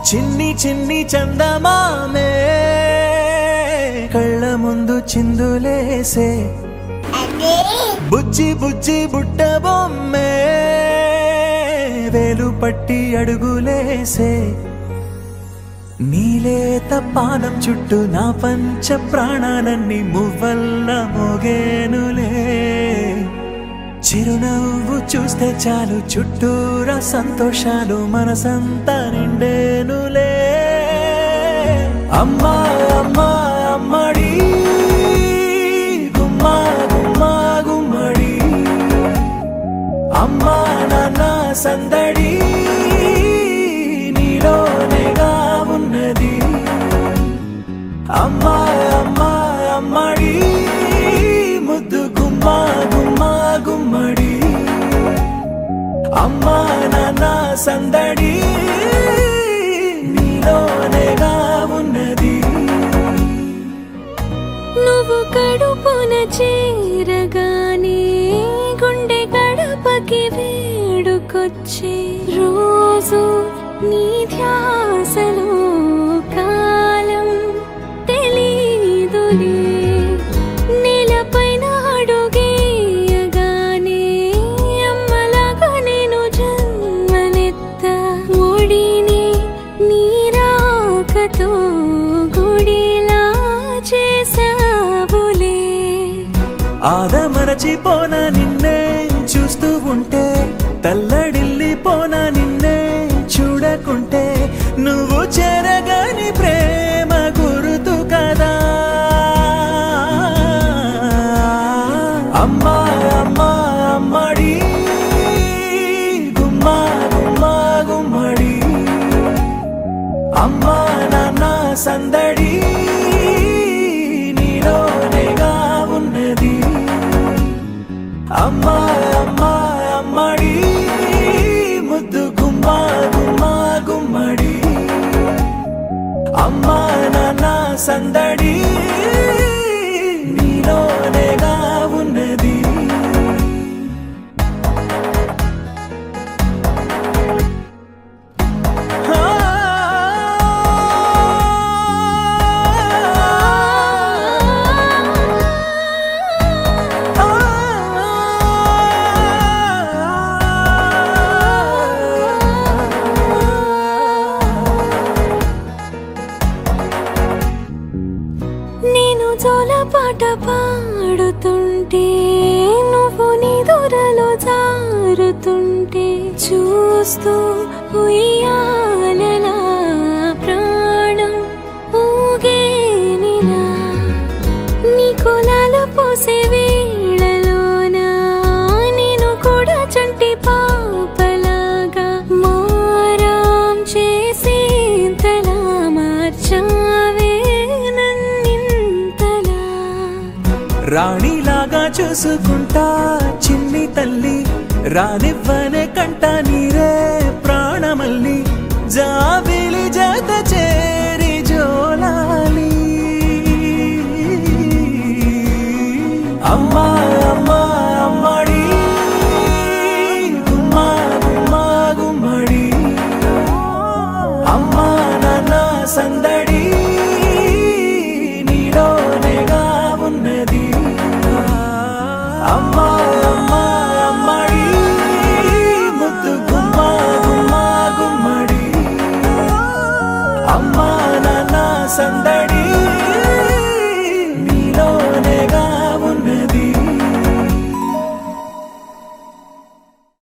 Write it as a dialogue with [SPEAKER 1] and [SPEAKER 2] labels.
[SPEAKER 1] చిన్ని చిన్ని చందమామే కళ్ళ ముందు చిందులేసే బుజ్జి బుజ్జి బుట్ట బొమ్మే వేలు పట్టి అడుగులేసే నీలేత పానం చుట్టూ నా పంచ ప్రాణాలన్నీ మువ్వల్ల మోగేనులే చిరునవ్వు చూస్తే చాలు చుట్టూరా సంతోషాలు మనసంతా నిండేనులే అమ్మా అమ్మా అమ్మడి గుమ్మా గుమ్మా గుమ్మడి అమ్మా నాన్న సందడి నీలోనేగా ఉన్నది అమ్మా అమ్మా అమ్మడి ముద్దు గుమ్మా గుమ్మా గుమ్మడి అమ్మా నాన్న సందడి నీలోనేగా ఉన్నది
[SPEAKER 2] నువ్వు కడుపున చేరగానే గుండె గడపకి వేడుకొచ్చే రోజు నీ ధ్యాసలో కాలం తెలీదులే నేలపైన అడుగేయగానే అమ్మలాగా నేను జన్మనెత్త ఒడిని నీ రాకతో గుడిలా చేసావులే
[SPEAKER 1] ఆదమరచిపోన నిన్నే చూస్తూ ఉంటే తల్లడిల్లిపోన నిన్నే చూడకుంటే నువ్వు చెరగని ప్రేమ గురుతు కదా అమ్మా అమ్మా అమ్మడి గుమ్మా గుమ్మా గుమ్మడి అమ్మా నాన్న సందడి నీలోనేగా ఉన్నది అమ్మా అమ్మా అమ్మడి ముద్దు గుమ్మా గుమ్మా గుమ్మడి అమ్మా నాన్న సందడి నీలోనేగా ఉన్నది
[SPEAKER 2] నేను జోలపాట పాడుతుంటే నువ్వు నీ దూరలో జారుతుంటే చూస్తూ ఉయ్యాలలా ప్రాణం ఊగేనిలా నీ కులాలు పోసే వేళలోనా నేను కూడా చంటి పాపలాగా మారాం చేసేంతలా మార్చావే
[SPEAKER 1] రాణిలాగా చూసుకుంటా చిన్ని తల్లి రానివ్వనే కంట నీరే ప్రాణమల్లి జాబిలి జత చేరి జోలాలి అమ్మా అమ్మా అమ్మడి గుమ్మా గుమ్మా గుమ్మడి అమ్మా నాన్న సందడి నీలోనేగా ఉన్నది అమ్మా అమ్మా అమ్మడి ముద్దు గుమ్మా గుమ్మా గుమ్మడి అమ్మా నాన్న సందడి